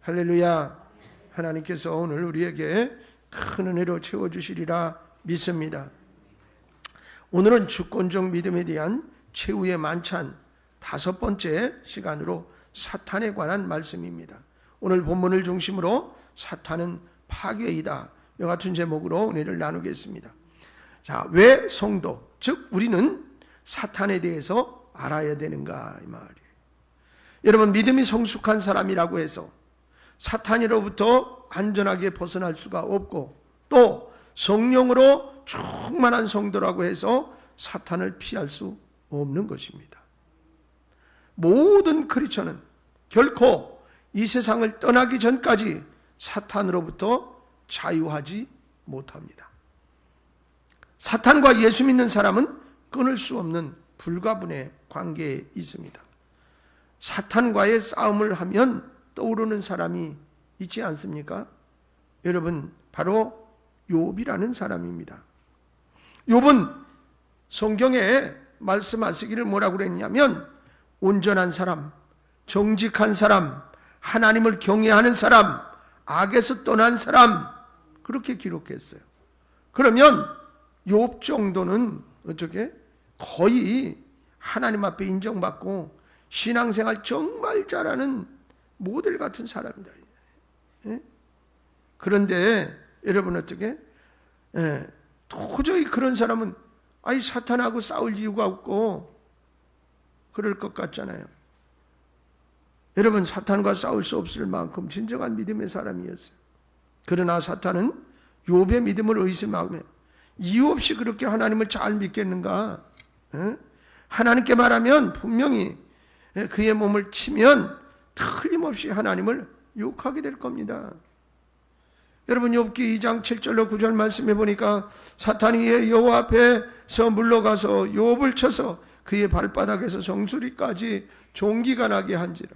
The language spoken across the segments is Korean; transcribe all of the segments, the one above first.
할렐루야. 하나님께서 오늘 우리에게 큰 은혜로 채워주시리라 믿습니다. 오늘은 주권적 믿음에 대한 최후의 만찬 5번째 시간으로 사탄에 관한 말씀입니다. 오늘 본문을 중심으로 사탄은 파괴이다, 이와 같은 제목으로 은혜를 나누겠습니다. 자, 왜 성도, 즉 우리는 사탄에 대해서 알아야 되는가 이 말이에요. 여러분, 믿음이 성숙한 사람이라고 해서 사탄으로부터 안전하게 벗어날 수가 없고, 또 성령으로 충만한 성도라고 해서 사탄을 피할 수 없는 것입니다. 모든 크리스천은 결코 이 세상을 떠나기 전까지 사탄으로부터 자유하지 못합니다. 사탄과 예수 믿는 사람은 끊을 수 없는 불가분의 관계에 있습니다. 사탄과의 싸움을 하면 떠오르는 사람이 있지 않습니까? 여러분, 바로 욥이라는 사람입니다. 욥은 성경에 말씀하시기를 뭐라고 그랬냐면, 온전한 사람, 정직한 사람, 하나님을 경외하는 사람, 악에서 떠난 사람, 그렇게 기록했어요. 그러면 욥 정도는 어떻게 거의 하나님 앞에 인정받고 신앙생활 정말 잘하는 모델 같은 사람이다. 예? 그런데 여러분 어떻게? 도저히 그런 사람은 사탄하고 싸울 이유가 없고 그럴 것 같잖아요. 여러분, 사탄과 싸울 수 없을 만큼 진정한 믿음의 사람이었어요. 그러나 사탄은 욥의 믿음을 의심하며 이유 없이 그렇게 하나님을 잘 믿겠는가? 하나님께 말하면 분명히 그의 몸을 치면 틀림없이 하나님을 욕하게 될 겁니다. 여러분, 욥기 2장 7절로 9절 말씀해 보니까 사탄이 여호와 앞에서 물러가서 욥을 쳐서 그의 발바닥에서 정수리까지 종기가 나게 한지라.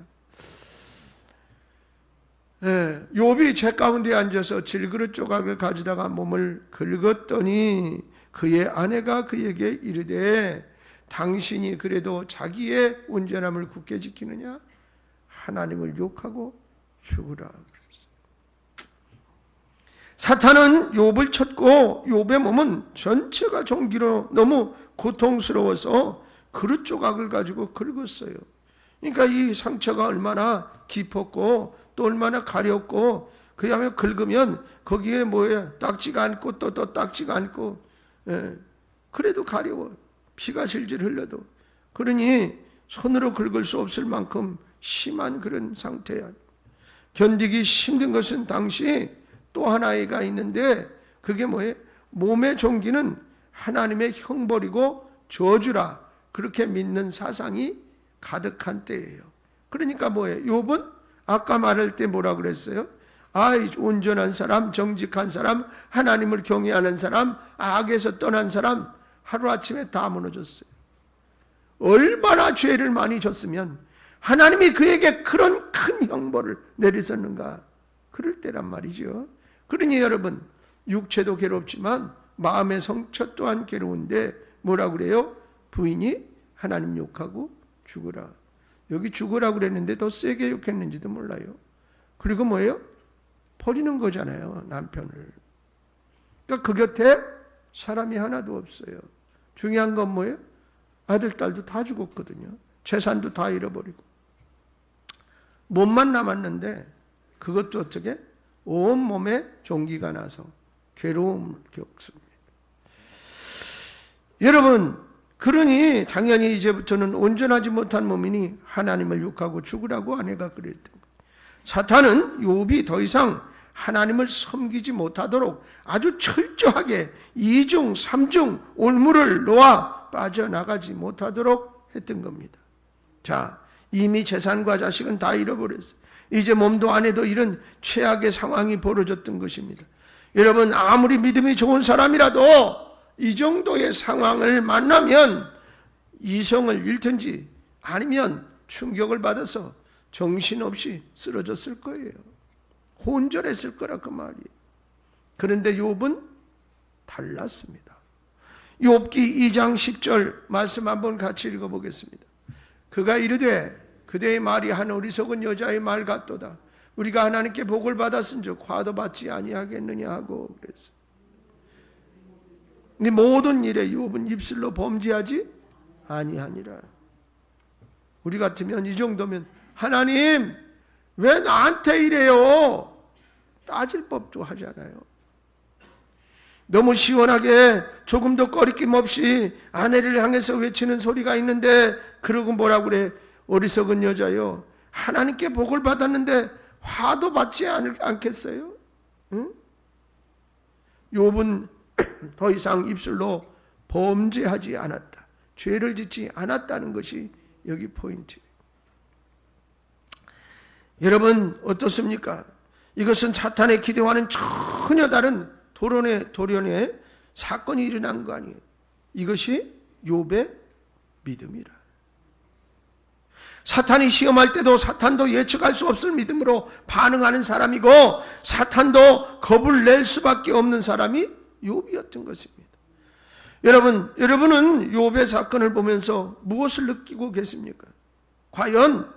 욥이 재 가운데 앉아서 질그릇 조각을 가져다가 몸을 긁었더니 그의 아내가 그에게 이르되 당신이 그래도 자기의 온전함을 굳게 지키느냐? 하나님을 욕하고 죽으라. 사탄은 욥을 쳤고 욥의 몸은 전체가 종기로 너무 고통스러워서 그릇 조각을 가지고 긁었어요. 그러니까 이 상처가 얼마나 깊었고 또 얼마나 가렵고, 그야말로 긁으면 거기에 뭐예요? 딱지가 않고 또 딱지가 않고, 그래도 가려워. 피가 질질 흘려도. 그러니 손으로 긁을 수 없을 만큼 심한 그런 상태야. 견디기 힘든 것은 당시 또 하나가 있는데, 그게 뭐예요? 몸의 종기는 하나님의 형벌이고 저주라, 그렇게 믿는 사상이 가득한 때예요. 그러니까 뭐예요? 욥은 아까 말할 때 뭐라 그랬어요? 온전한 사람, 정직한 사람, 하나님을 경외하는 사람, 악에서 떠난 사람, 하루아침에 다 무너졌어요. 얼마나 죄를 많이 졌으면 하나님이 그에게 그런 큰 형벌을 내리셨는가? 그럴 때란 말이죠. 그러니 여러분, 육체도 괴롭지만 마음의 성처 또한 괴로운데 뭐라 그래요? 부인이 하나님 욕하고 죽으라. 여기 죽으라고 그랬는데 더 세게 욕했는지도 몰라요. 그리고 뭐예요? 버리는 거잖아요, 남편을. 그러니까 그 곁에 사람이 하나도 없어요. 중요한 건 뭐예요? 아들, 딸도 다 죽었거든요. 재산도 다 잃어버리고. 몸만 남았는데 그것도 어떻게? 온몸에 종기가 나서 괴로움을 겪습니다. 여러분, 그러니 당연히 이제부터는 온전하지 못한 몸이니 하나님을 욕하고 죽으라고 아내가 그랬던 거예요. 사탄은 욥이 더 이상 하나님을 섬기지 못하도록 아주 철저하게 2중, 3중 올무를 놓아 빠져나가지 못하도록 했던 겁니다. 자, 이미 재산과 자식은 다 잃어버렸어요. 이제 몸도 아내도 이런 최악의 상황이 벌어졌던 것입니다. 여러분, 아무리 믿음이 좋은 사람이라도 이 정도의 상황을 만나면 이성을 잃든지 아니면 충격을 받아서 정신없이 쓰러졌을 거예요. 혼절했을 거라 그 말이에요. 그런데 욥은 달랐습니다. 욥기 2장 10절 말씀 한번 같이 읽어보겠습니다. 그가 이르되 그대의 말이 한 어리석은 여자의 말 같도다. 우리가 하나님께 복을 받았은즉 화도 받지 아니하겠느냐 하고 그랬어. 네 모든 일에 욥은 입술로 범죄하지 아니하니라. 우리 같으면 이 정도면 하나님 왜 나한테 이래요? 따질 법도 하잖아요. 너무 시원하게 조금도 꺼리낌 없이 아내를 향해서 외치는 소리가 있는데 그러고 뭐라고 그래? 어리석은 여자요. 하나님께 복을 받았는데 화도 받지 않겠어요? 응? 욥은 더 이상 입술로 범죄하지 않았다. 죄를 짓지 않았다는 것이 여기 포인트예요. 여러분 어떻습니까? 이것은 사탄의 기대와는 전혀 다른 돌연의 사건이 일어난 거 아니에요. 이것이 욥의 믿음이라. 사탄이 시험할 때도 사탄도 예측할 수 없을 믿음으로 반응하는 사람이고 사탄도 겁을 낼 수밖에 없는 사람이 욥이었던 것입니다. 여러분은 욥의 사건을 보면서 무엇을 느끼고 계십니까? 과연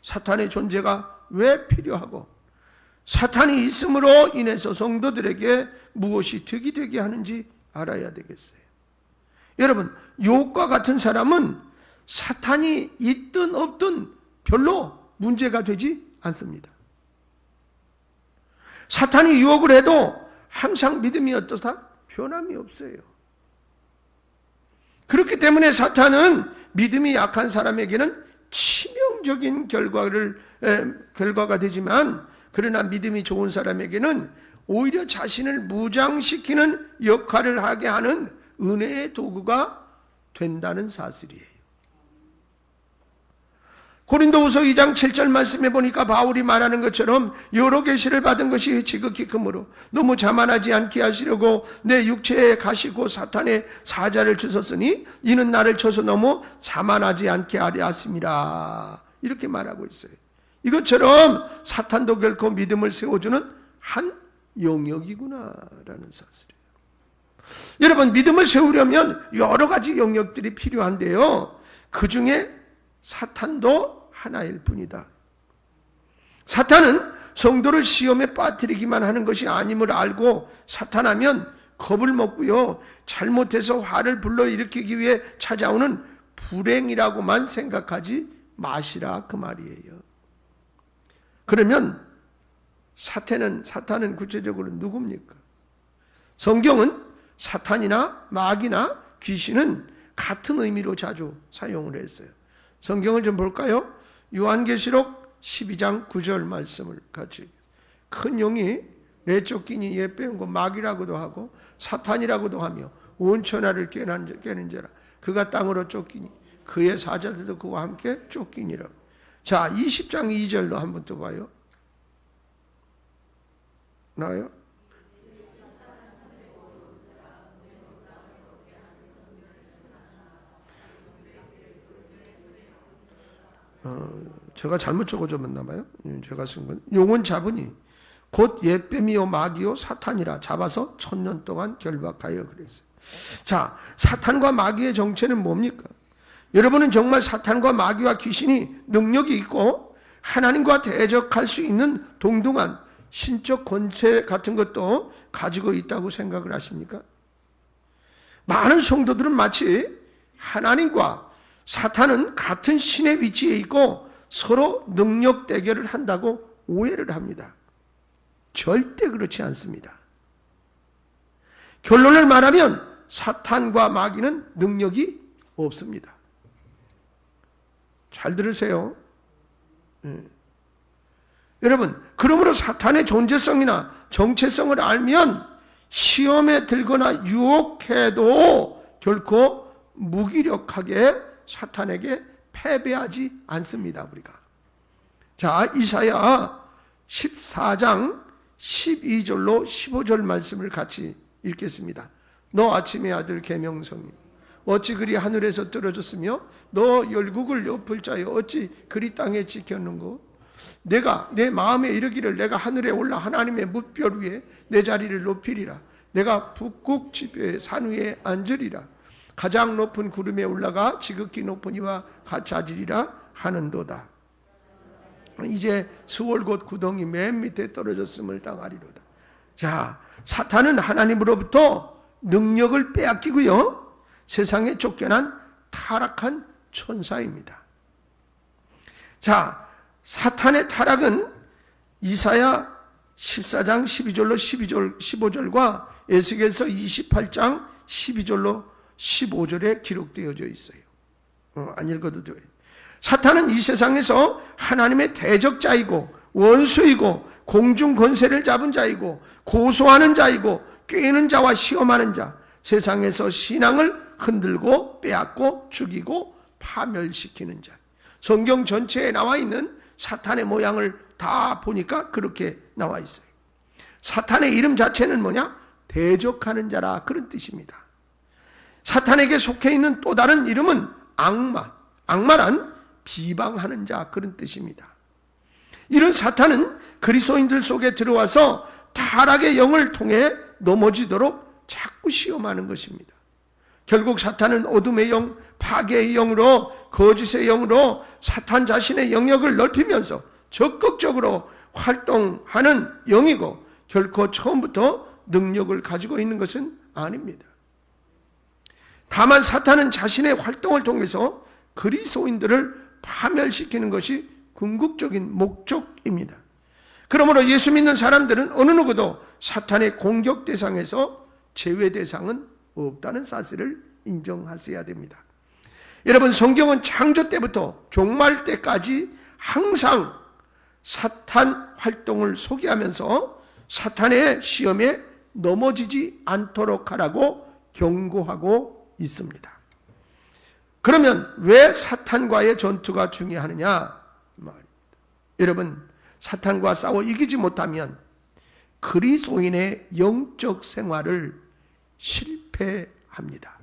사탄의 존재가 왜 필요하고 사탄이 있음으로 인해서 성도들에게 무엇이 득이 되게 하는지 알아야 되겠어요. 여러분, 욥과 같은 사람은 사탄이 있든 없든 별로 문제가 되지 않습니다. 사탄이 유혹을 해도 항상 믿음이 어떻다? 변함이 없어요. 그렇기 때문에 사탄은 믿음이 약한 사람에게는 치명적인 결과가 되지만 그러나 믿음이 좋은 사람에게는 오히려 자신을 무장시키는 역할을 하게 하는 은혜의 도구가 된다는 사실이에요. 고린도후서 2장 7절 말씀해 보니까 바울이 말하는 것처럼 여러 계시를 받은 것이 지극히 크므로 너무 자만하지 않게 하시려고 내 육체에 가시고 사탄의 사자를 주셨으니 이는 나를 쳐서 너무 자만하지 않게 하려 하심이라. 이렇게 말하고 있어요. 이것처럼 사탄도 결코 믿음을 세워주는 한 영역이구나라는 사실이에요. 여러분, 믿음을 세우려면 여러 가지 영역들이 필요한데요, 그 중에 사탄도 하나일 뿐이다. 사탄은 성도를 시험에 빠뜨리기만 하는 것이 아님을 알고 사탄하면 겁을 먹고요, 잘못해서 화를 불러일으키기 위해 찾아오는 불행이라고만 생각하지 마시라, 그 말이에요. 그러면 사탄은 구체적으로 누굽니까? 성경은 사탄이나 마귀나 귀신은 같은 의미로 자주 사용을 했어요. 성경을 좀 볼까요? 요한계시록 12장 9절 말씀을 같이. 큰 용이 내 쫓기니 얘 빼온 거 마귀라고도 하고 사탄이라고도 하며 온 천하를 깨는 자라. 그가 땅으로 쫓기니 그의 사자들도 그와 함께 쫓기니라. 자, 20장 2절로 한번 또 봐요. 나와요? 제가 잘못 적어줬나 봐요. 제가 쓴 건 용은 잡으니 곧 옛뱀이요 마귀요 사탄이라 잡아서 1000년 동안 결박하여 그랬어요. 자, 사탄과 마귀의 정체는 뭡니까? 여러분은 정말 사탄과 마귀와 귀신이 능력이 있고 하나님과 대적할 수 있는 동등한 신적 권세 같은 것도 가지고 있다고 생각을 하십니까? 많은 성도들은 마치 하나님과 사탄은 같은 신의 위치에 있고 서로 능력 대결을 한다고 오해를 합니다. 절대 그렇지 않습니다. 결론을 말하면 사탄과 마귀는 능력이 없습니다. 잘 들으세요. 여러분, 그러므로 사탄의 존재성이나 정체성을 알면 시험에 들거나 유혹해도 결코 무기력하게 사탄에게 패배하지 않습니다, 우리가. 자, 이사야 14장 12절로 15절 말씀을 같이 읽겠습니다. 너 아침의 아들 계명성이 어찌 그리 하늘에서 떨어졌으며 너 열국을 엎을 자여 어찌 그리 땅에 지켰는고? 내가 내 마음에 이르기를 내가 하늘에 올라 하나님의 뭇별 위에 내 자리를 높이리라. 내가 북극 지표의 산 위에 앉으리라. 가장 높은 구름에 올라가 지극히 높은 이와 같이 앉으리라 하는도다. 이제 스월곶 구덩이 맨 밑에 떨어졌음을 당하리로다. 자, 사탄은 하나님으로부터 능력을 빼앗기고요, 세상에 쫓겨난 타락한 천사입니다. 자, 사탄의 타락은 이사야 14장 12절로 15절과 에스겔서 28장 12절로 15절에 기록되어져 있어요. 안 읽어도 돼요. 사탄은 이 세상에서 하나님의 대적자이고 원수이고 공중 권세를 잡은 자이고 고소하는 자이고 꾀는 자와 시험하는 자, 세상에서 신앙을 흔들고 빼앗고 죽이고 파멸시키는 자. 성경 전체에 나와 있는 사탄의 모양을 다 보니까 그렇게 나와 있어요. 사탄의 이름 자체는 뭐냐? 대적하는 자라, 그런 뜻입니다. 사탄에게 속해 있는 또 다른 이름은 악마, 악마란 비방하는 자, 그런 뜻입니다. 이런 사탄은 그리스도인들 속에 들어와서 타락의 영을 통해 넘어지도록 자꾸 시험하는 것입니다. 결국 사탄은 어둠의 영, 파괴의 영으로, 거짓의 영으로 사탄 자신의 영역을 넓히면서 적극적으로 활동하는 영이고, 결코 처음부터 능력을 가지고 있는 것은 아닙니다. 다만 사탄은 자신의 활동을 통해서 그리스도인들을 파멸시키는 것이 궁극적인 목적입니다. 그러므로 예수 믿는 사람들은 어느 누구도 사탄의 공격 대상에서 제외 대상은 없다는 사실을 인정하셔야 됩니다. 여러분, 성경은 창조 때부터 종말 때까지 항상 사탄 활동을 소개하면서 사탄의 시험에 넘어지지 않도록 하라고 경고하고 있습니다. 그러면 왜 사탄과의 전투가 중요하느냐 말입니다. 여러분, 사탄과 싸워 이기지 못하면 그리스도인의 영적 생활을 실패합니다.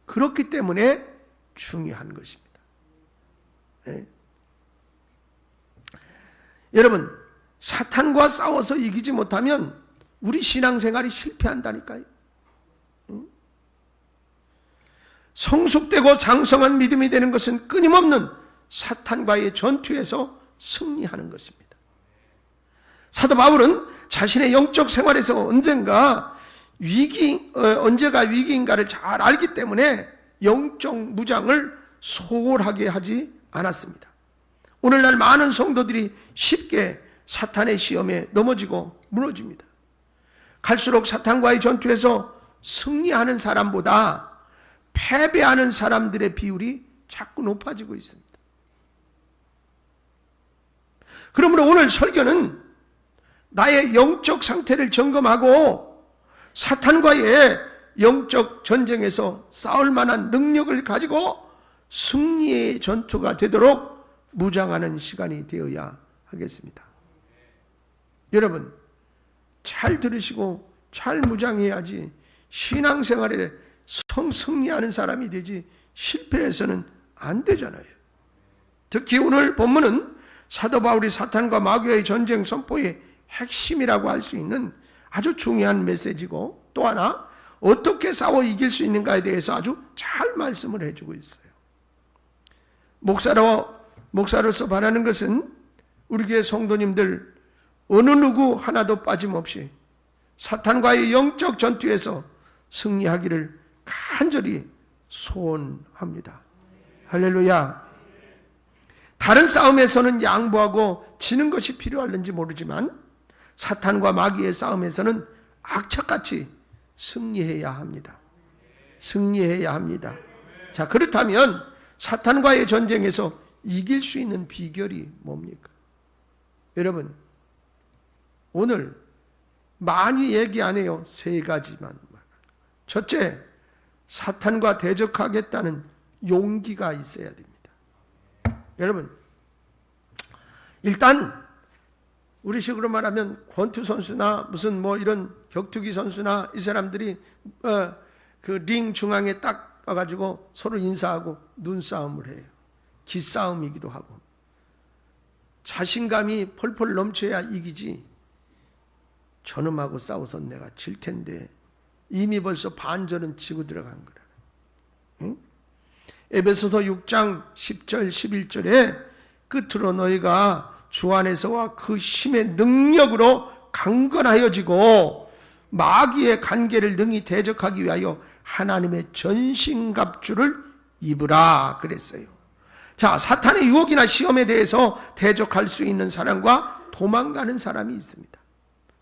그렇기 때문에 중요한 것입니다. 네. 여러분, 사탄과 싸워서 이기지 못하면 우리 신앙생활이 실패한다니까요. 성숙되고 장성한 믿음이 되는 것은 끊임없는 사탄과의 전투에서 승리하는 것입니다. 사도 바울은 자신의 영적 생활에서 언젠가 위기인가를 잘 알기 때문에 영적 무장을 소홀하게 하지 않았습니다. 오늘날 많은 성도들이 쉽게 사탄의 시험에 넘어지고 무너집니다. 갈수록 사탄과의 전투에서 승리하는 사람보다 패배하는 사람들의 비율이 자꾸 높아지고 있습니다. 그러므로 오늘 설교는 나의 영적 상태를 점검하고 사탄과의 영적 전쟁에서 싸울 만한 능력을 가지고 승리의 전투가 되도록 무장하는 시간이 되어야 하겠습니다. 여러분, 잘 들으시고 잘 무장해야지 신앙생활에 승리하는 사람이 되지 실패해서는 안 되잖아요. 특히 오늘 본문은 사도 바울이 사탄과 마귀의 전쟁 선포의 핵심이라고 할 수 있는 아주 중요한 메시지고, 또 하나 어떻게 싸워 이길 수 있는가에 대해서 아주 잘 말씀을 해주고 있어요. 목사로서 바라는 것은 우리 교회 성도님들 어느 누구 하나도 빠짐없이 사탄과의 영적 전투에서 승리하기를 간절히 소원합니다. 할렐루야. 다른 싸움에서는 양보하고 지는 것이 필요할는지 모르지만 사탄과 마귀의 싸움에서는 악착같이 승리해야 합니다. 승리해야 합니다. 자, 그렇다면 사탄과의 전쟁에서 이길 수 있는 비결이 뭡니까? 여러분, 오늘 많이 얘기 안 해요. 세 가지만. 첫째, 사탄과 대적하겠다는 용기가 있어야 됩니다. 여러분, 일단 우리식으로 말하면 권투 선수나 무슨 이런 격투기 선수나 이 사람들이 그 링 중앙에 딱 와가지고 서로 인사하고 눈싸움을 해요. 기싸움이기도 하고. 자신감이 펄펄 넘쳐야 이기지. 저놈하고 싸워서 내가 질 텐데 이미 벌써 반절은 치고 들어간 거라. 응? 에베소서 6장 10절 11절에 끝으로 너희가 주 안에서와 그 힘의 능력으로 강건하여지고 마귀의 간계를 능히 대적하기 위하여 하나님의 전신갑주를 입으라 그랬어요. 자, 사탄의 유혹이나 시험에 대해서 대적할 수 있는 사람과 도망가는 사람이 있습니다.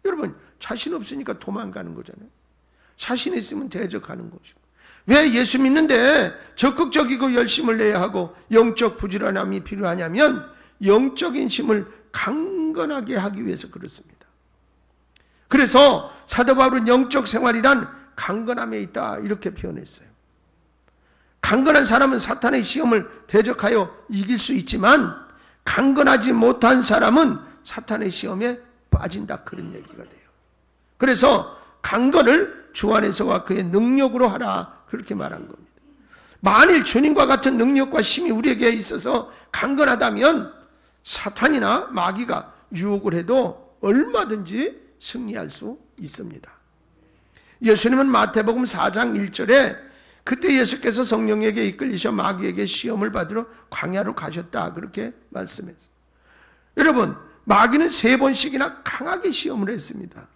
여러분, 자신 없으니까 도망가는 거잖아요. 자신 있으면 대적하는 것이고. 왜 예수 믿는데 적극적이고 열심을 내야 하고 영적 부지런함이 필요하냐면 영적인 힘을 강건하게 하기 위해서 그렇습니다. 그래서 사도 바울은 영적 생활이란 강건함에 있다 이렇게 표현했어요. 강건한 사람은 사탄의 시험을 대적하여 이길 수 있지만 강건하지 못한 사람은 사탄의 시험에 빠진다 그런 얘기가 돼요. 그래서 강건을 주 안에서와 그의 능력으로 하라 그렇게 말한 겁니다. 만일 주님과 같은 능력과 힘이 우리에게 있어서 강건하다면 사탄이나 마귀가 유혹을 해도 얼마든지 승리할 수 있습니다. 예수님은 마태복음 4장 1절에 그때 예수께서 성령에게 이끌리셔 마귀에게 시험을 받으러 광야로 가셨다 그렇게 말씀했어요. 여러분, 마귀는 3번씩이나 강하게 시험을 했습니다.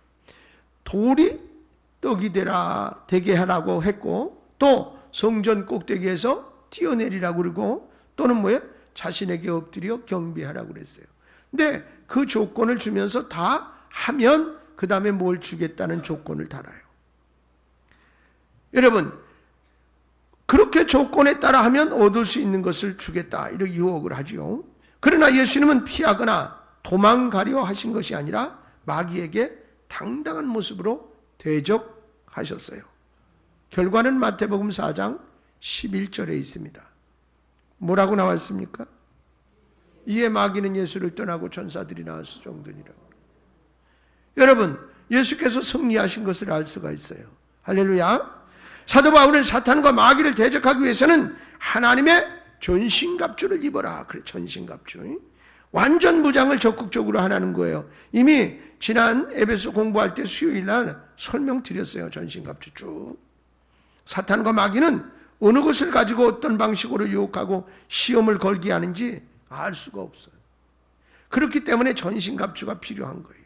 돌이 떡이 되게 하라고 했고, 또 성전 꼭대기에서 뛰어내리라고 그러고, 또는 뭐예요? 자신에게 엎드려 경배하라고 그랬어요. 근데 그 조건을 주면서 다 하면 그 다음에 뭘 주겠다는 조건을 달아요. 여러분, 그렇게 조건에 따라 하면 얻을 수 있는 것을 주겠다 이렇게 유혹을 하죠. 그러나 예수님은 피하거나 도망가려 하신 것이 아니라 마귀에게 당당한 모습으로 대적하셨어요. 결과는 마태복음 4장 11절에 있습니다. 뭐라고 나왔습니까? 이에 마귀는 예수를 떠나고 천사들이 나와서 정든이라고. 여러분, 예수께서 승리하신 것을 알 수가 있어요. 할렐루야. 사도 바울은 사탄과 마귀를 대적하기 위해서는 하나님의 전신갑주를 입어라. 그래, 전신갑주. 완전 무장을 적극적으로 하라는 거예요. 이미 지난 에베소 공부할 때 수요일 날 설명드렸어요. 전신갑주 쭉. 사탄과 마귀는 어느 것을 가지고 어떤 방식으로 유혹하고 시험을 걸게 하는지 알 수가 없어요. 그렇기 때문에 전신갑주가 필요한 거예요.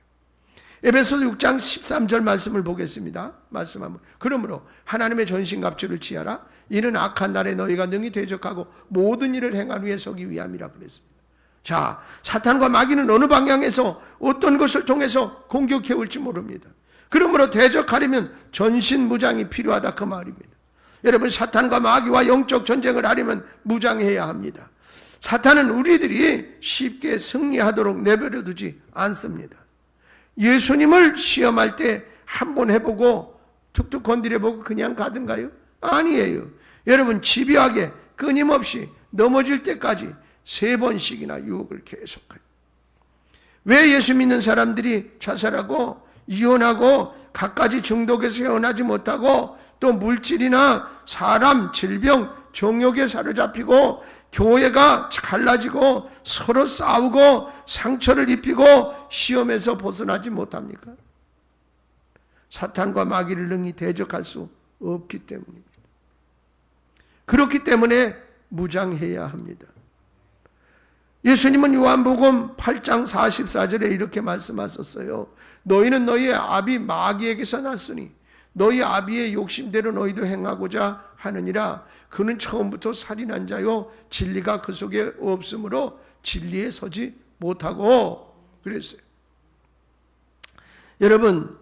에베소 6장 13절 말씀을 보겠습니다. 말씀 한번. 그러므로 하나님의 전신갑주를 취하라. 이는 악한 날에 너희가 능히 대적하고 모든 일을 행한 후에 서기 위함이라 그랬습니다. 자, 사탄과 마귀는 어느 방향에서 어떤 것을 통해서 공격해 올지 모릅니다. 그러므로 대적하려면 전신무장이 필요하다 그 말입니다. 여러분, 사탄과 마귀와 영적 전쟁을 하려면 무장해야 합니다. 사탄은 우리들이 쉽게 승리하도록 내버려 두지 않습니다. 예수님을 시험할 때 한 번 해보고 툭툭 건드려보고 그냥 가든가요? 아니에요. 여러분, 집요하게 끊임없이 넘어질 때까지 3번씩이나 유혹을 계속해요. 왜 예수 믿는 사람들이 자살하고 이혼하고 갖가지 중독에서 헤어나지 못하고 또 물질이나 사람, 질병, 정욕에 사로잡히고 교회가 갈라지고 서로 싸우고 상처를 입히고 시험에서 벗어나지 못합니까? 사탄과 마귀를 능히 대적할 수 없기 때문입니다. 그렇기 때문에 무장해야 합니다. 예수님은 요한복음 8장 44절에 이렇게 말씀하셨어요. 너희는 너희의 아비 마귀에게서 났으니 너희 아비의 욕심대로 너희도 행하고자 하느니라. 그는 처음부터 살인한 자요 진리가 그 속에 없으므로 진리에 서지 못하고 그랬어요. 여러분,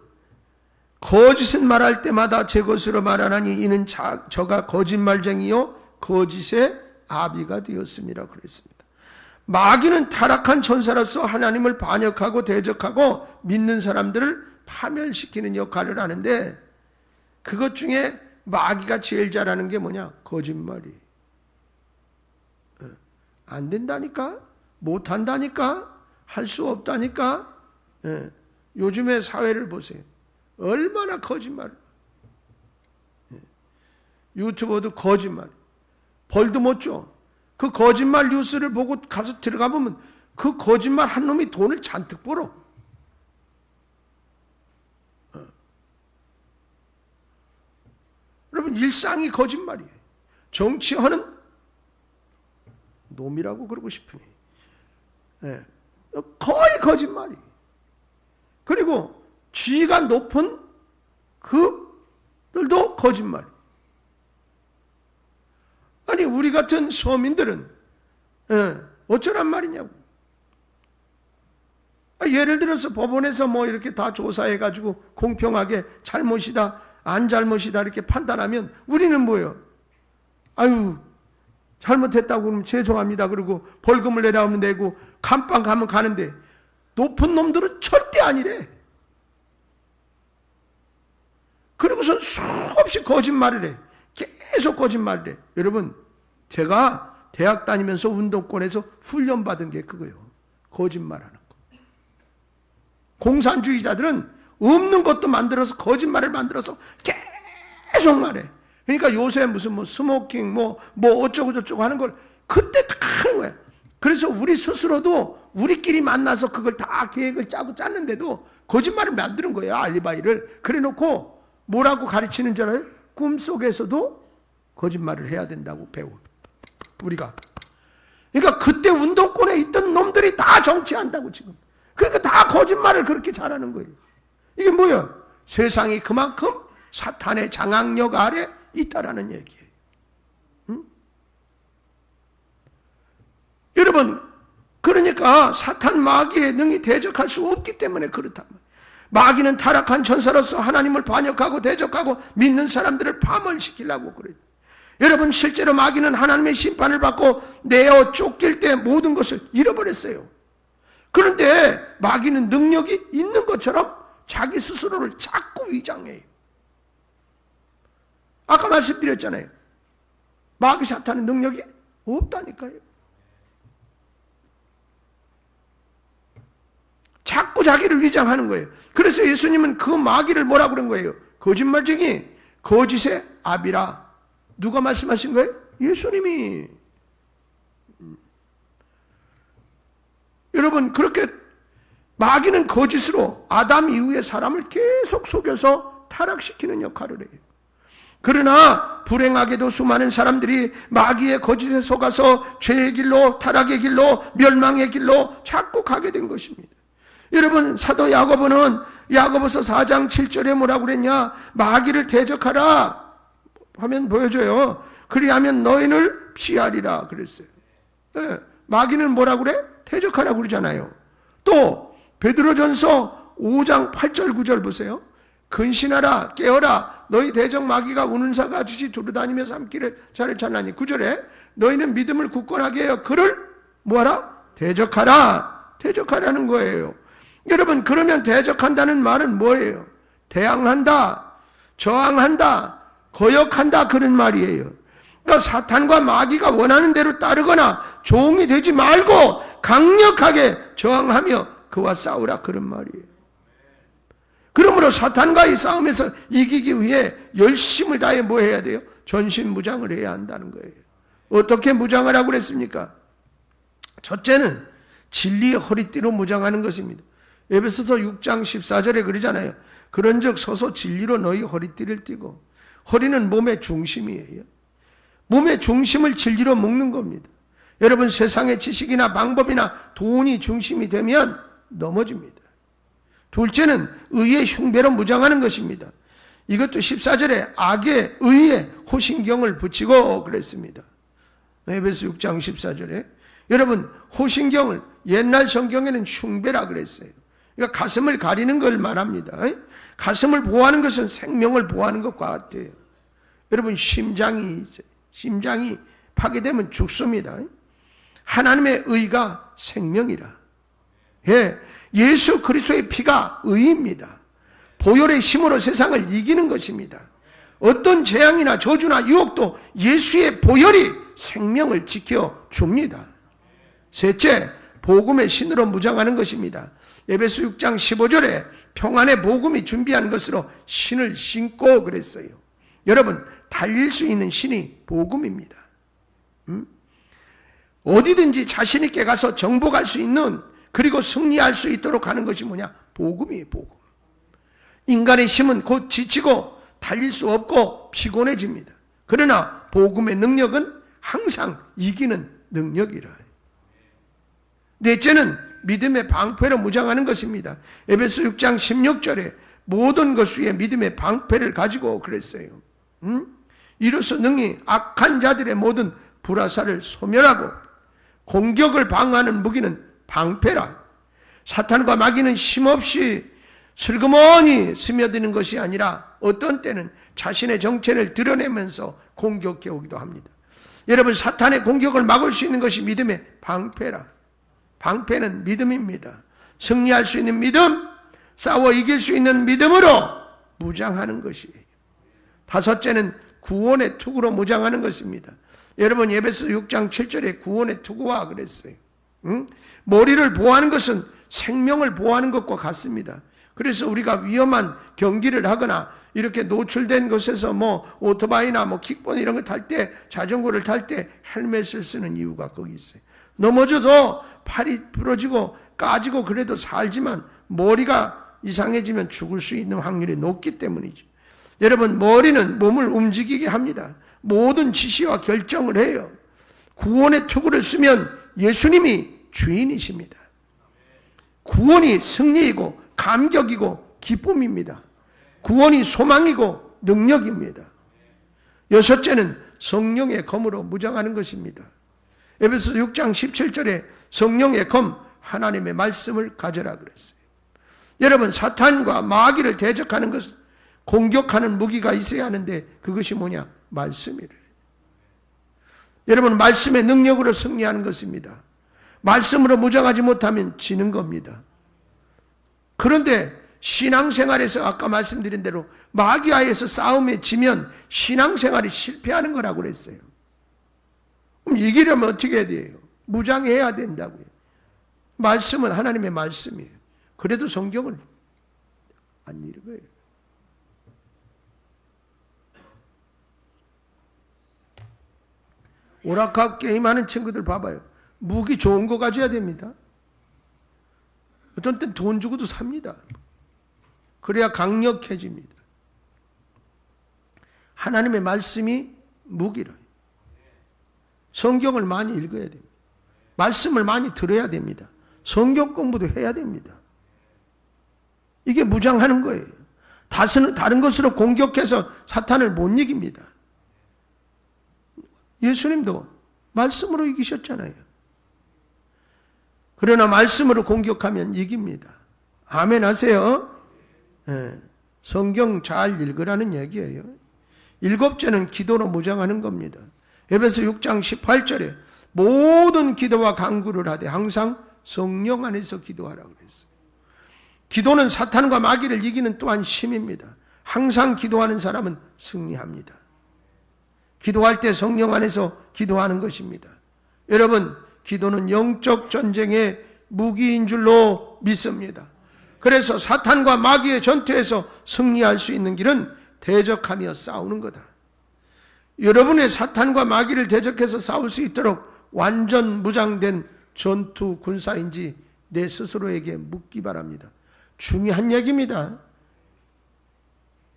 거짓은 말할 때마다 제 것으로 말하나니 이는 저가 거짓말쟁이요 거짓의 아비가 되었습니다 그랬습니다. 마귀는 타락한 천사로서 하나님을 반역하고 대적하고 믿는 사람들을 파멸시키는 역할을 하는데 그것 중에 마귀가 제일 잘하는 게 뭐냐? 거짓말이. 안 된다니까? 못한다니까? 할 수 없다니까? 요즘의 사회를 보세요. 얼마나 거짓말. 유튜버도 거짓말. 벌도 못 줘. 그 거짓말 뉴스를 보고 가서 들어가 보면 그 거짓말 한 놈이 돈을 잔뜩 벌어. 여러분, 일상이 거짓말이에요. 정치하는 놈이라고 그러고 싶으니 예, 거의 거짓말이. 그리고 지위가 높은 그들도 거짓말. 아니 우리 같은 서민들은 어쩌란 말이냐고. 예를 들어서 법원에서 뭐 이렇게 다 조사해가지고 공평하게 잘못이다 안 잘못이다 이렇게 판단하면 우리는 뭐예요? 아유 잘못했다고 그러면 죄송합니다 그러고 벌금을 내라면 내고 감방 가면 가는데 높은 놈들은 절대 아니래. 그리고선 수없이 거짓말을 해. 계속 거짓말을 해. 여러분 제가 대학 다니면서 운동권에서 훈련받은 게 그거예요. 거짓말하는 거. 공산주의자들은 없는 것도 만들어서 거짓말을 만들어서 계속 말해. 그러니까 요새 무슨 뭐 스모킹 뭐 어쩌고 저쩌고 하는 걸 그때 다 하는 거야. 그래서 우리 스스로도 우리끼리 만나서 그걸 다 계획을 짜고 짰는데도 거짓말을 만드는 거예요. 알리바이를. 그래 놓고 뭐라고 가르치는 줄 알아요? 꿈속에서도 거짓말을 해야 된다고 배워. 우리가. 그러니까 그때 운동권에 있던 놈들이 다 정치한다고 지금. 그러니까 다 거짓말을 그렇게 잘하는 거예요. 이게 뭐야? 세상이 그만큼 사탄의 장악력 아래 있다라는 얘기예요. 응? 여러분, 그러니까 사탄 마귀의 능히 대적할 수 없기 때문에 그렇단 말이에요. 마귀는 타락한 천사로서 하나님을 반역하고 대적하고 믿는 사람들을 파멸시키려고 그래요. 여러분 실제로 마귀는 하나님의 심판을 받고 내어 쫓길 때 모든 것을 잃어버렸어요. 그런데 마귀는 능력이 있는 것처럼 자기 스스로를 자꾸 위장해요. 아까 말씀드렸잖아요. 마귀 사탄은 능력이 없다니까요. 자꾸 자기를 위장하는 거예요. 그래서 예수님은 그 마귀를 뭐라고 그런 거예요? 거짓말쟁이, 거짓의 아비라. 누가 말씀하신 거예요? 예수님이. 여러분 그렇게 마귀는 거짓으로 아담 이후의 사람을 계속 속여서 타락시키는 역할을 해요. 그러나 불행하게도 수많은 사람들이 마귀의 거짓에 속아서 죄의 길로, 타락의 길로, 멸망의 길로 자꾸 가게 된 것입니다. 여러분 사도 야고보는 야고보서 4장 7절에 뭐라고 그랬냐? 마귀를 대적하라. 화면 보여줘요. 그리하면 너희를 피하리라 그랬어요. 네. 마귀는 뭐라고 그래? 대적하라고 그러잖아요. 또 베드로전서 5장 8절 9절 보세요. 근신하라 깨어라 너희 대적 마귀가 우는 사가 아저씨 두루다니며 삼키를 자를 찾나니 9절에 너희는 믿음을 굳건하게 해요. 그를 뭐하라? 대적하라. 대적하라는 거예요. 여러분 그러면 대적한다는 말은 뭐예요? 대항한다, 저항한다, 거역한다 그런 말이에요. 그러니까 사탄과 마귀가 원하는 대로 따르거나 종이 되지 말고 강력하게 저항하며 그와 싸우라 그런 말이에요. 그러므로 사탄과의 싸움에서 이기기 위해 열심을 다해 뭐 해야 돼요? 전신무장을 해야 한다는 거예요. 어떻게 무장을 하고 그랬습니까? 첫째는 진리의 허리띠로 무장하는 것입니다. 에베소서 6장 14절에 그러잖아요. 그런즉 서서 진리로 너희 허리띠를 띠고. 허리는 몸의 중심이에요. 몸의 중심을 진리로 묶는 겁니다. 여러분 세상의 지식이나 방법이나 돈이 중심이 되면 넘어집니다. 둘째는 의의 흉배로 무장하는 것입니다. 이것도 14절에 악의 의의 호신경을 붙이고 그랬습니다. 에베소 6장 14절에 여러분 호신경을 옛날 성경에는 흉배라 그랬어요. 그러니까 가슴을 가리는 걸 말합니다. 가슴을 보호하는 것은 생명을 보호하는 것과 같아요. 여러분 심장이 파괴되면 죽습니다. 하나님의 의가 생명이라. 예수 그리스도의 피가 의입니다. 보혈의 힘으로 세상을 이기는 것입니다. 어떤 재앙이나 저주나 유혹도 예수의 보혈이 생명을 지켜줍니다. 셋째, 복음의 신으로 무장하는 것입니다. 에베소 6장 15절에 평안의 복음이 준비한 것으로 신을 신고 그랬어요. 여러분 달릴 수 있는 신이 복음입니다. 어디든지 자신 있게 가서 정복할 수 있는 그리고 승리할 수 있도록 하는 것이 뭐냐? 복음이에요. 복음. 인간의 힘은 곧 지치고 달릴 수 없고 피곤해집니다. 그러나 복음의 능력은 항상 이기는 능력이라. 넷째는 믿음의 방패로 무장하는 것입니다. 에베소 6장 16절에 모든 것 위에 믿음의 방패를 가지고 그랬어요. 이로써 능히 악한 자들의 모든 불화살을 소멸하고 공격을 방어하는 무기는 방패라. 사탄과 마귀는 힘없이 슬그머니 스며드는 것이 아니라 어떤 때는 자신의 정체를 드러내면서 공격해 오기도 합니다. 여러분, 사탄의 공격을 막을 수 있는 것이 믿음의 방패라. 방패는 믿음입니다. 승리할 수 있는 믿음, 싸워 이길 수 있는 믿음으로 무장하는 것이에요. 다섯째는 구원의 투구로 무장하는 것입니다. 여러분, 에베소 6장 7절에 구원의 투구와 그랬어요. 머리를 보호하는 것은 생명을 보호하는 것과 같습니다. 그래서 우리가 위험한 경기를 하거나 이렇게 노출된 곳에서 오토바이나 킥보드 이런 거 탈 때, 자전거를 탈 때 헬멧을 쓰는 이유가 거기 있어요. 넘어져도 팔이 부러지고 까지고 그래도 살지만 머리가 이상해지면 죽을 수 있는 확률이 높기 때문이죠. 여러분, 머리는 몸을 움직이게 합니다. 모든 지시와 결정을 해요. 구원의 투구를 쓰면 예수님이 주인이십니다. 구원이 승리이고 감격이고 기쁨입니다. 구원이 소망이고 능력입니다. 여섯째는 성령의 검으로 무장하는 것입니다. 에베소 6장 17절에 성령의 검, 하나님의 말씀을 가져라 그랬어요. 여러분, 사탄과 마귀를 대적하는 것은 공격하는 무기가 있어야 하는데 그것이 뭐냐? 말씀이래. 여러분, 말씀의 능력으로 승리하는 것입니다. 말씀으로 무장하지 못하면 지는 겁니다. 그런데 신앙생활에서 아까 말씀드린 대로 마귀와에서 싸움에 지면 신앙생활이 실패하는 거라고 그랬어요. 그럼 이기려면 어떻게 해야 돼요? 무장해야 된다고요. 말씀은 하나님의 말씀이에요. 그래도 성경을 안 읽어요. 오락학 게임하는 친구들 봐봐요. 무기 좋은 거 가져야 됩니다. 어떤 땐 돈 주고도 삽니다. 그래야 강력해집니다. 하나님의 말씀이 무기라. 성경을 많이 읽어야 됩니다. 말씀을 많이 들어야 됩니다. 성경 공부도 해야 됩니다. 이게 무장하는 거예요. 다른 것으로 공격해서 사탄을 못 이깁니다. 예수님도 말씀으로 이기셨잖아요. 그러나 말씀으로 공격하면 이깁니다. 아멘 하세요. 네. 성경 잘 읽으라는 얘기예요. 일곱째는 기도로 무장하는 겁니다. 에베소 6장 18절에 모든 기도와 간구를 하되 항상 성령 안에서 기도하라고 그랬어요. 기도는 사탄과 마귀를 이기는 또한 힘입니다. 항상 기도하는 사람은 승리합니다. 기도할 때 성령 안에서 기도하는 것입니다. 여러분, 기도는 영적 전쟁의 무기인 줄로 믿습니다. 그래서 사탄과 마귀의 전투에서 승리할 수 있는 길은 대적하며 싸우는 거다. 여러분의 사탄과 마귀를 대적해서 싸울 수 있도록 완전 무장된 전투 군사인지 내 스스로에게 묻기 바랍니다. 중요한 얘기입니다.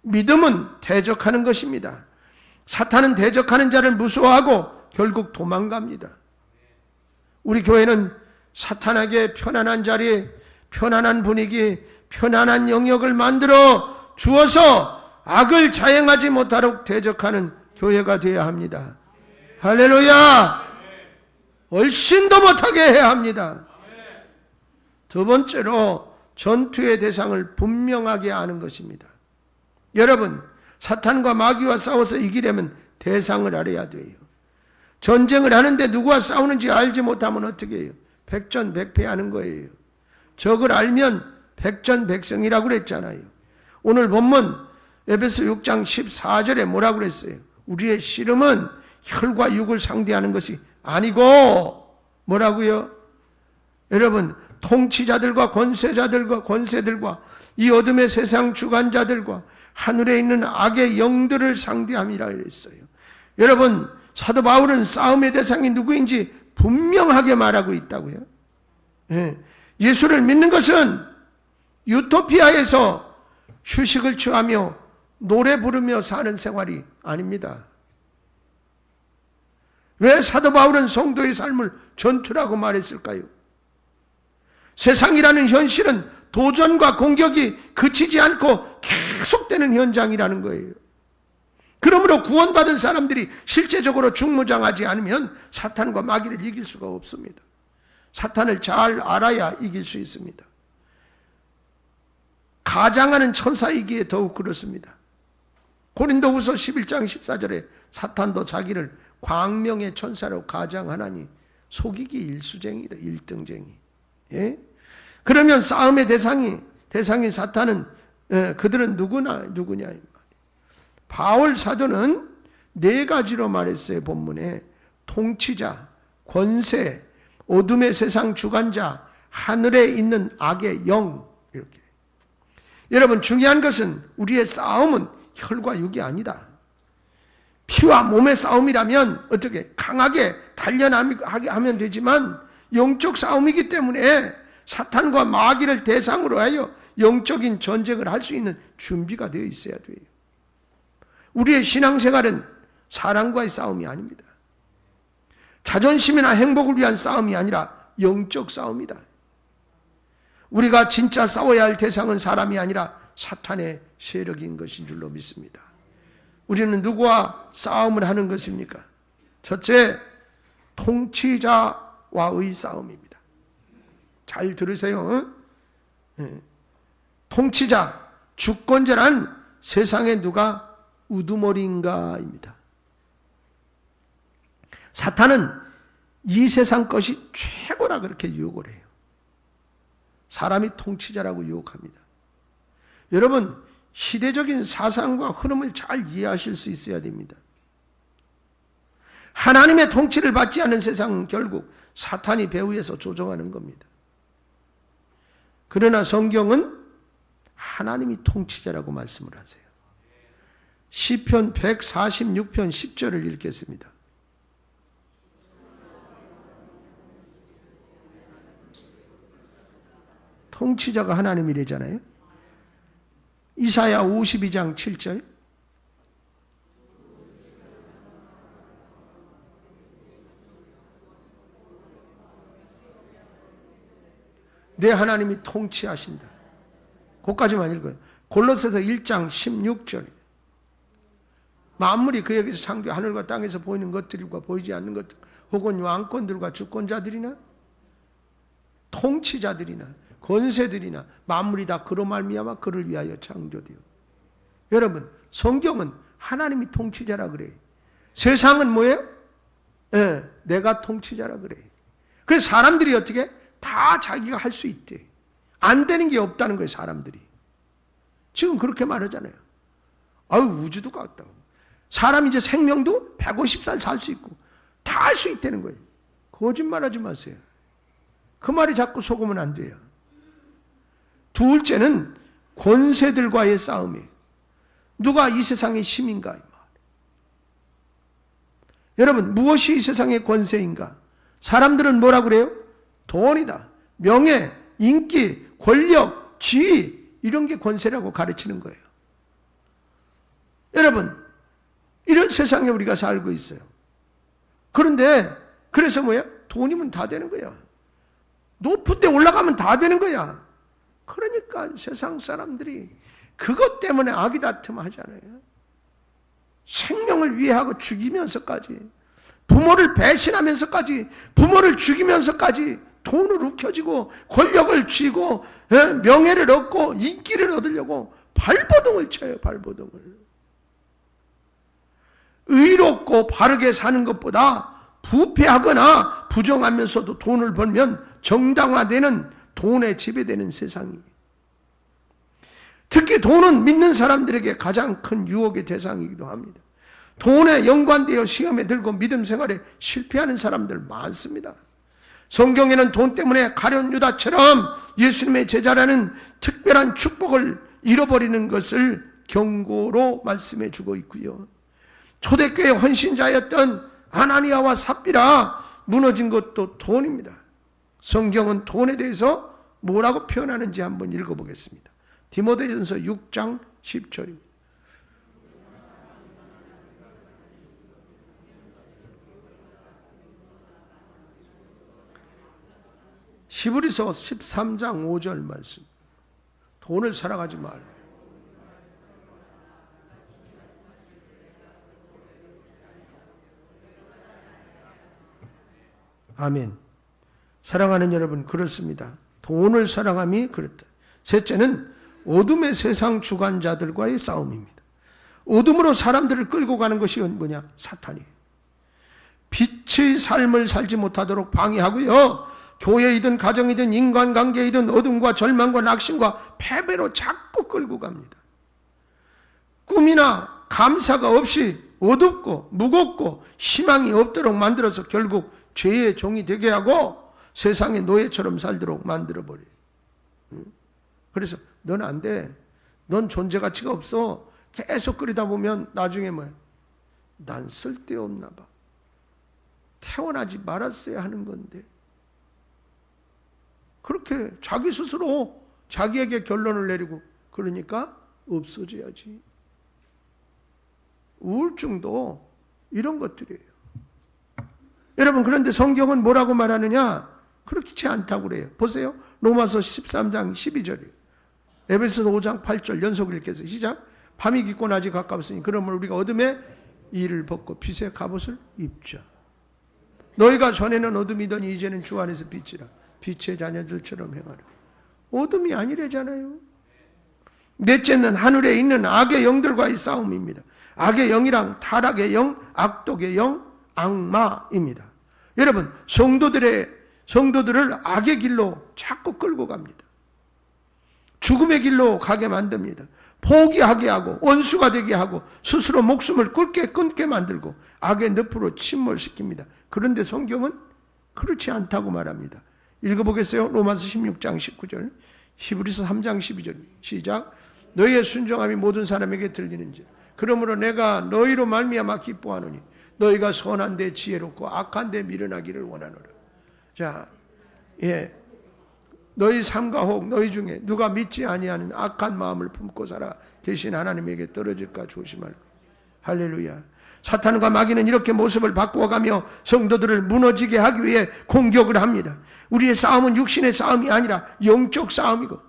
믿음은 대적하는 것입니다. 사탄은 대적하는 자를 무서워하고 결국 도망갑니다. 우리 교회는 사탄에게 편안한 자리, 편안한 분위기, 편안한 영역을 만들어 주어서 악을 자행하지 못하도록 대적하는 교회가 되어야 합니다. 할렐루야! 훨씬 더 못하게 해야 합니다. 두 번째로 전투의 대상을 분명하게 아는 것입니다. 여러분, 사탄과 마귀와 싸워서 이기려면 대상을 알아야 돼요. 전쟁을 하는데 누구와 싸우는지 알지 못하면 어떻게 해요? 백전백패하는 거예요. 적을 알면 백전백승이라고 그랬잖아요. 오늘 본문 에베소 6장 14절에 뭐라고 그랬어요? 우리의 씨름은 혈과 육을 상대하는 것이 아니고 뭐라고요? 여러분, 통치자들과 권세들과 이 어둠의 세상 주관자들과 하늘에 있는 악의 영들을 상대함이라 그랬어요. 여러분, 사도 바울은 싸움의 대상이 누구인지 분명하게 말하고 있다고요. 예수를 믿는 것은 유토피아에서 휴식을 취하며 노래 부르며 사는 생활이 아닙니다. 왜 사도 바울은 성도의 삶을 전투라고 말했을까요? 세상이라는 현실은 도전과 공격이 그치지 않고 계속되는 현장이라는 거예요. 그러므로 구원받은 사람들이 실제적으로 중무장하지 않으면 사탄과 마귀를 이길 수가 없습니다. 사탄을 잘 알아야 이길 수 있습니다. 가장하는 천사이기에 더욱 그렇습니다. 고린도후서 11장 14절에 사탄도 자기를 광명의 천사로 가장하나니 속이기 일수쟁이다. 일등쟁이. 예? 그러면 싸움의 대상인 사탄은 그들은 누구냐. 바울 사도는 네 가지로 말했어요. 본문에 통치자, 권세, 어둠의 세상 주관자, 하늘에 있는 악의 영. 이렇게. 여러분, 중요한 것은 우리의 싸움은 혈과 육이 아니다. 피와 몸의 싸움이라면 어떻게 강하게 단련하게 하면 되지만 영적 싸움이기 때문에 사탄과 마귀를 대상으로 하여 영적인 전쟁을 할 수 있는 준비가 되어 있어야 돼요. 우리의 신앙생활은 사람과의 싸움이 아닙니다. 자존심이나 행복을 위한 싸움이 아니라 영적 싸움이다. 우리가 진짜 싸워야 할 대상은 사람이 아니라 사탄의 세력인 것인 줄로 믿습니다. 우리는 누구와 싸움을 하는 것입니까? 첫째, 통치자와의 싸움입니다. 잘 들으세요. 통치자, 주권자란 세상에 누가 우두머리인가입니다. 사탄은 이 세상 것이 최고라 그렇게 유혹을 해요. 사람이 통치자라고 유혹합니다. 여러분, 시대적인 사상과 흐름을 잘 이해하실 수 있어야 됩니다. 하나님의 통치를 받지 않는 세상은 결국 사탄이 배후에서 조종하는 겁니다. 그러나 성경은 하나님이 통치자라고 말씀을 하세요. 시편 146편 10절을 읽겠습니다. 통치자가 하나님이래잖아요. 이사야 52장 7절. 내 하나님이 통치하신다. 그것까지만 읽어요. 골로새서 1장 16절. 만물이 그에게서 창조, 하늘과 땅에서 보이는 것들과 보이지 않는 것들, 혹은 왕권들과 주권자들이나 통치자들이나 권세들이나 만물이 다 그로 말미암아 그를 위하여 창조되어. 여러분, 성경은 하나님이 통치자라 그래요. 세상은 뭐예요? 내가 통치자라 그래요. 그래서 사람들이 어떻게? 다 자기가 할 수 있대. 안 되는 게 없다는 거예요, 사람들이. 지금 그렇게 말하잖아요. 아유, 우주도 같다고. 사람 이제 생명도 150살 살 수 있고 다 할 수 있다는 거예요. 거짓말하지 마세요. 그 말이 자꾸 속으면 안 돼요. 둘째는 권세들과의 싸움이에요. 누가 이 세상의 힘인가? 여러분, 무엇이 이 세상의 권세인가? 사람들은 뭐라 그래요? 돈이다, 명예, 인기, 권력, 지위, 이런 게 권세라고 가르치는 거예요. 여러분, 이런 세상에 우리가 살고 있어요. 그런데 그래서 뭐야? 돈이면 다 되는 거야. 높은 데 올라가면 다 되는 거야. 그러니까 세상 사람들이 그것 때문에 아기다툼 하잖아요. 생명을 위해하고 죽이면서까지, 부모를 배신하면서까지, 부모를 죽이면서까지 돈을 움켜쥐고 권력을 쥐고 명예를 얻고 인기를 얻으려고 발버둥을 쳐요. 발버둥을. 의롭고 바르게 사는 것보다 부패하거나 부정하면서도 돈을 벌면 정당화되는 돈에 지배되는 세상이. 특히 돈은 믿는 사람들에게 가장 큰 유혹의 대상이기도 합니다. 돈에 연관되어 시험에 들고 믿음 생활에 실패하는 사람들 많습니다. 성경에는 돈 때문에 가룟 유다처럼 예수님의 제자라는 특별한 축복을 잃어버리는 것을 경고로 말씀해 주고 있고요. 초대교회 헌신자였던 아나니아와 삽비라 무너진 것도 돈입니다. 성경은 돈에 대해서 뭐라고 표현하는지 한번 읽어보겠습니다. 디모데전서 6장 10절입니다. 히브리서 13장 5절 말씀. 돈을 사랑하지 말고. 아멘. 사랑하는 여러분, 그렇습니다. 돈을 사랑함이 그렇다. 셋째는 어둠의 세상 주관자들과의 싸움입니다. 어둠으로 사람들을 끌고 가는 것이 뭐냐? 사탄이에요. 빛의 삶을 살지 못하도록 방해하고요. 교회이든 가정이든 인간관계이든 어둠과 절망과 낙심과 패배로 자꾸 끌고 갑니다. 꿈이나 감사가 없이 어둡고 무겁고 희망이 없도록 만들어서 결국 죄의 종이 되게 하고 세상의 노예처럼 살도록 만들어버려요. 그래서 넌 안 돼. 넌 존재 가치가 없어. 계속 끓이다 보면 나중에 뭐야? 난 쓸데없나 봐. 태어나지 말았어야 하는 건데. 그렇게 자기 스스로 자기에게 결론을 내리고 그러니까 없어져야지. 우울증도 이런 것들이에요. 여러분, 그런데 성경은 뭐라고 말하느냐? 그렇지 않다고 그래요. 보세요. 로마서 13장 12절이에요. 에베소서 5장 8절 연속을 읽겠어요. 시작. 밤이 깊고 낮이 가까웠으니 그러면 우리가 어둠의 이를 벗고 빛의 갑옷을 입자. 너희가 전에는 어둠이더니 이제는 주 안에서 빛이라. 빛의 자녀들처럼 행하라. 어둠이 아니래잖아요. 넷째는 하늘에 있는 악의 영들과의 싸움입니다. 악의 영이랑 타락의 영, 악독의 영, 악마입니다. 여러분, 성도들을 악의 길로 자꾸 끌고 갑니다. 죽음의 길로 가게 만듭니다. 포기하게 하고 원수가 되게 하고 스스로 목숨을 끊게 만들고 악의 늪으로 침몰시킵니다. 그런데 성경은 그렇지 않다고 말합니다. 읽어보겠어요. 로마서 16장 19절, 히브리서 3장 12절 시작. 너희의 순종함이 모든 사람에게 들리는지 그러므로 내가 너희로 말미암아 기뻐하노니 너희가 선한 데 지혜롭고 악한 데 미련하기를 원하노라. 자, 너희 삶과 혹 너희 중에 누가 믿지 아니하는 악한 마음을 품고 살아 계신 하나님에게 떨어질까 조심할 것. 할렐루야. 사탄과 마귀는 이렇게 모습을 바꾸어가며 성도들을 무너지게 하기 위해 공격을 합니다. 우리의 싸움은 육신의 싸움이 아니라 영적 싸움이고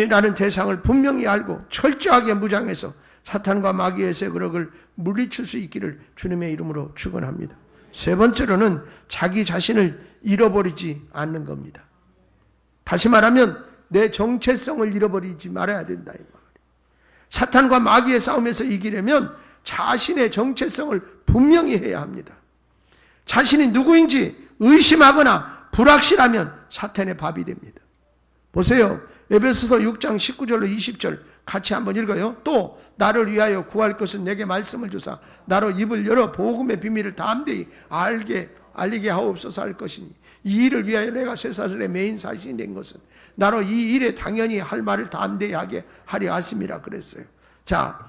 라는 대상을 분명히 알고 철저하게 무장해서 사탄과 마귀의 세력을 물리칠 수 있기를 주님의 이름으로 축원합니다. 세 번째로는 자기 자신을 잃어버리지 않는 겁니다. 다시 말하면 내 정체성을 잃어버리지 말아야 된다 이 말이에요. 사탄과 마귀의 싸움에서 이기려면 자신의 정체성을 분명히 해야 합니다. 자신이 누구인지 의심하거나 불확실하면 사탄의 밥이 됩니다. 보세요. 에베소서 6장 19절로 20절 같이 한번 읽어요. 또 나를 위하여 구할 것은 내게 말씀을 주사 나로 입을 열어 복음의 비밀을 담대히 알리게 하옵소서 할 것이니 이 일을 위하여 내가 쇠사슬의 메인 사신이 된 것은 나로 이 일에 당연히 할 말을 담대히 하게 하려 하심이라 그랬어요. 자,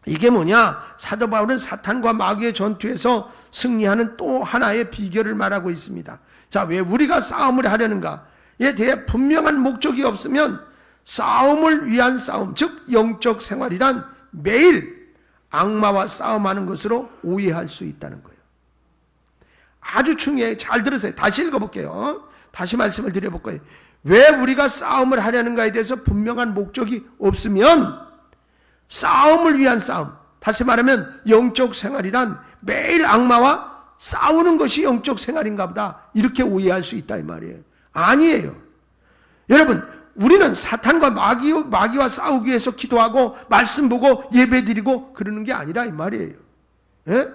이게 뭐냐? 사도 바울은 사탄과 마귀의 전투에서 승리하는 또 하나의 비결을 말하고 있습니다. 자, 왜 우리가 싸움을 하려는가에 대해 분명한 목적이 없으면 싸움을 위한 싸움, 즉 영적 생활이란 매일 악마와 싸움하는 것으로 오해할 수 있다는 거예요. 아주 중요해요. 잘 들으세요. 다시 읽어볼게요. 다시 말씀을 드려볼 거예요. 왜 우리가 싸움을 하려는가에 대해서 분명한 목적이 없으면 싸움을 위한 싸움, 다시 말하면 영적 생활이란 매일 악마와 싸우는 것이 영적 생활인가 보다 이렇게 오해할 수 있다 이 말이에요. 아니에요. 여러분, 우리는 사탄과 마귀와 싸우기 위해서 기도하고 말씀 보고 예배드리고 그러는 게 아니라 이 말이에요. 예?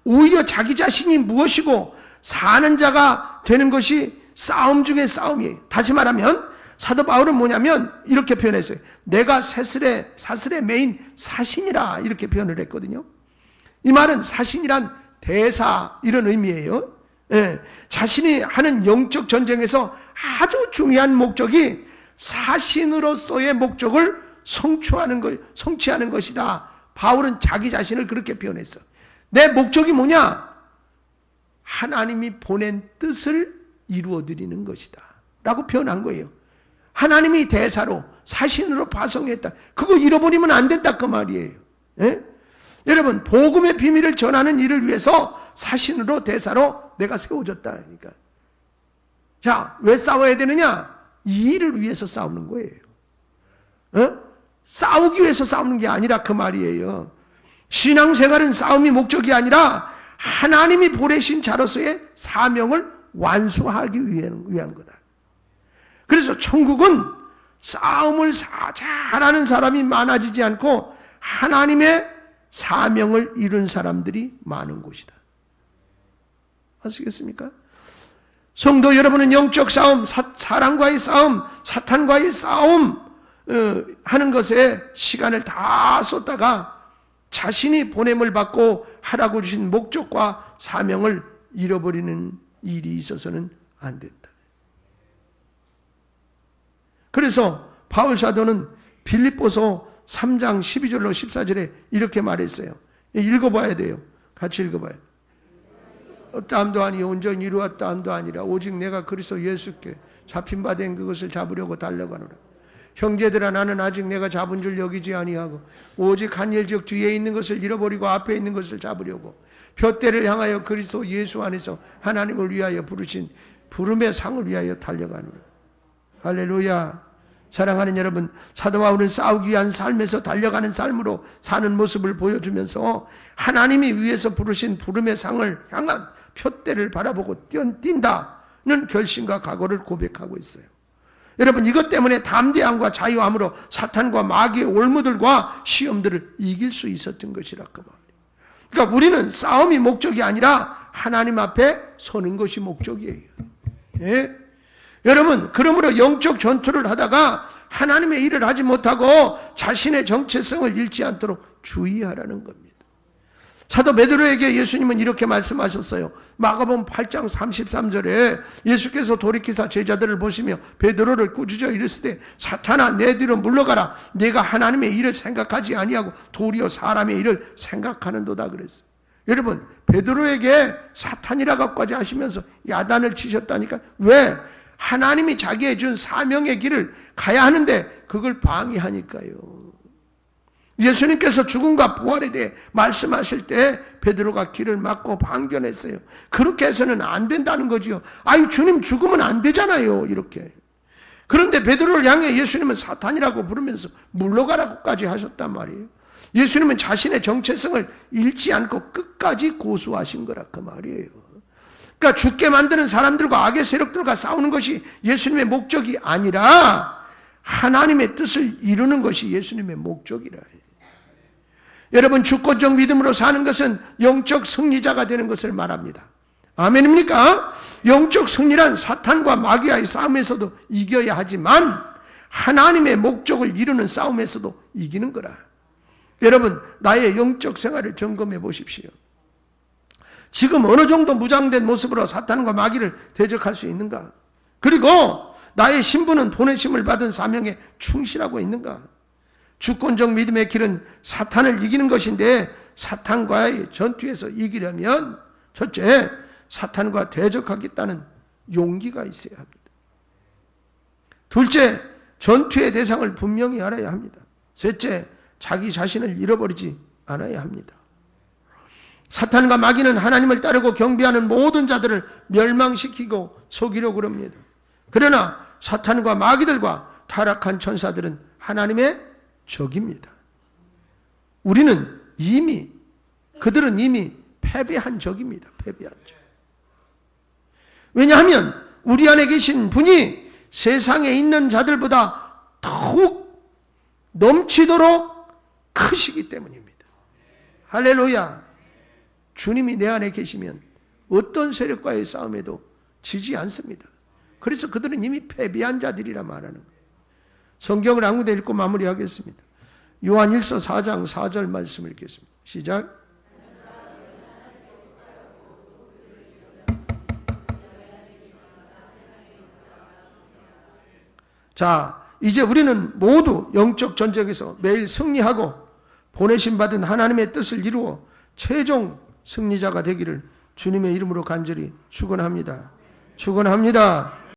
오히려 자기 자신이 무엇이고 사는 자가 되는 것이 싸움 중에 싸움이에요. 다시 말하면 사도 바울은 뭐냐면 이렇게 표현했어요. 내가 사슬의 메인 사신이라 이렇게 표현을 했거든요. 이 말은 사신이란 대사 이런 의미예요. 예. 자신이 하는 영적 전쟁에서 아주 중요한 목적이 사신으로서의 목적을 성취하는 것이다. 바울은 자기 자신을 그렇게 표현했어. 내 목적이 뭐냐? 하나님이 보낸 뜻을 이루어드리는 것이다 라고 표현한 거예요. 하나님이 대사로 사신으로 파송했다. 그거 잃어버리면 안 된다 그 말이에요. 예? 여러분, 복음의 비밀을 전하는 일을 위해서 사신으로 대사로 내가 세워졌다. 그러니까 자, 왜 싸워야 되느냐? 이 일을 위해서 싸우는 거예요. 싸우기 위해서 싸우는 게 아니라 그 말이에요. 신앙생활은 싸움이 목적이 아니라 하나님이 보내신 자로서의 사명을 완수하기 위한 거다. 그래서 천국은 싸움을 잘하는 사람이 많아지지 않고 하나님의 사명을 이룬 사람들이 많은 곳이다. 아시겠습니까? 성도 여러분은 영적 싸움, 사랑과의 싸움, 사탄과의 싸움 하는 것에 시간을 다 쏟다가 자신이 보냄을 받고 하라고 주신 목적과 사명을 잃어버리는 일이 있어서는 안 된다. 그래서 바울 사도는 빌립보서 3장 12절로 14절에 이렇게 말했어요. 읽어봐야 돼요. 같이 읽어봐요. 어떠함도 아니 온전히 이루었다 함도 아니라 오직 내가 그리스도 예수께 잡힌 바 된 그것을 잡으려고 달려가노라. 형제들아 나는 아직 내가 잡은 줄 여기지 아니하고 오직 한 일 즉 뒤에 있는 것을 잃어버리고 앞에 있는 것을 잡으려고 표대를 향하여 그리스도 예수 안에서 하나님을 위하여 부르신 부름의 상을 위하여 달려가노라. 할렐루야. 사랑하는 여러분, 사도 바울은 싸우기 위한 삶에서 달려가는 삶으로 사는 모습을 보여주면서 하나님이 위에서 부르신 부름의 상을 향한 표대를 바라보고 뛴다는 결심과 각오를 고백하고 있어요. 여러분, 이것 때문에 담대함과 자유함으로 사탄과 마귀의 올무들과 시험들을 이길 수 있었던 것이라 그 말이에요. 그러니까 우리는 싸움이 목적이 아니라 하나님 앞에 서는 것이 목적이에요. 예? 여러분, 그러므로 영적 전투를 하다가 하나님의 일을 하지 못하고 자신의 정체성을 잃지 않도록 주의하라는 겁니다. 사도 베드로에게 예수님은 이렇게 말씀하셨어요. 마가복음 8장 33절에 예수께서 돌이키사 제자들을 보시며 베드로를 꾸짖어 이르시되 사탄아 내 뒤로 물러가라. 내가 하나님의 일을 생각하지 아니하고 도리어 사람의 일을 생각하는도다 그랬어요. 여러분, 베드로에게 사탄이라고까지 하시면서 야단을 치셨다니까. 왜? 하나님이 자기의 준 사명의 길을 가야 하는데 그걸 방해하니까요. 예수님께서 죽음과 부활에 대해 말씀하실 때 베드로가 길을 막고 방견했어요. 그렇게 해서는 안 된다는 거지요. 아유, 주님 죽으면 안 되잖아요. 이렇게. 그런데 베드로를 향해 예수님은 사탄이라고 부르면서 물러가라고까지 하셨단 말이에요. 예수님은 자신의 정체성을 잃지 않고 끝까지 고수하신 거라 그 말이에요. 그러니까 죽게 만드는 사람들과 악의 세력들과 싸우는 것이 예수님의 목적이 아니라 하나님의 뜻을 이루는 것이 예수님의 목적이라 해요. 여러분, 주권적 믿음으로 사는 것은 영적 승리자가 되는 것을 말합니다. 아멘입니까? 영적 승리란 사탄과 마귀와의 싸움에서도 이겨야 하지만 하나님의 목적을 이루는 싸움에서도 이기는 거라. 여러분, 나의 영적 생활을 점검해 보십시오. 지금 어느 정도 무장된 모습으로 사탄과 마귀를 대적할 수 있는가? 그리고 나의 신분은 보내심을 받은 사명에 충실하고 있는가? 주권적 믿음의 길은 사탄을 이기는 것인데 사탄과의 전투에서 이기려면 첫째, 사탄과 대적하겠다는 용기가 있어야 합니다. 둘째, 전투의 대상을 분명히 알아야 합니다. 셋째, 자기 자신을 잃어버리지 않아야 합니다. 사탄과 마귀는 하나님을 따르고 경배하는 모든 자들을 멸망시키고 속이려고 합니다. 그러나 사탄과 마귀들과 타락한 천사들은 하나님의 적입니다. 그들은 이미 패배한 적입니다. 패배한 적. 왜냐하면 우리 안에 계신 분이 세상에 있는 자들보다 더욱 넘치도록 크시기 때문입니다. 할렐루야. 주님이 내 안에 계시면 어떤 세력과의 싸움에도 지지 않습니다. 그래서 그들은 이미 패배한 자들이라 말하는 거예요. 성경을 한 군데 읽고 마무리하겠습니다. 요한일서 4장 4절 말씀을 읽겠습니다. 시작. 자, 이제 우리는 모두 영적 전쟁에서 매일 승리하고 보내심 받은 하나님의 뜻을 이루어 최종 승리자가 되기를 주님의 이름으로 간절히 축원합니다. 축원합니다.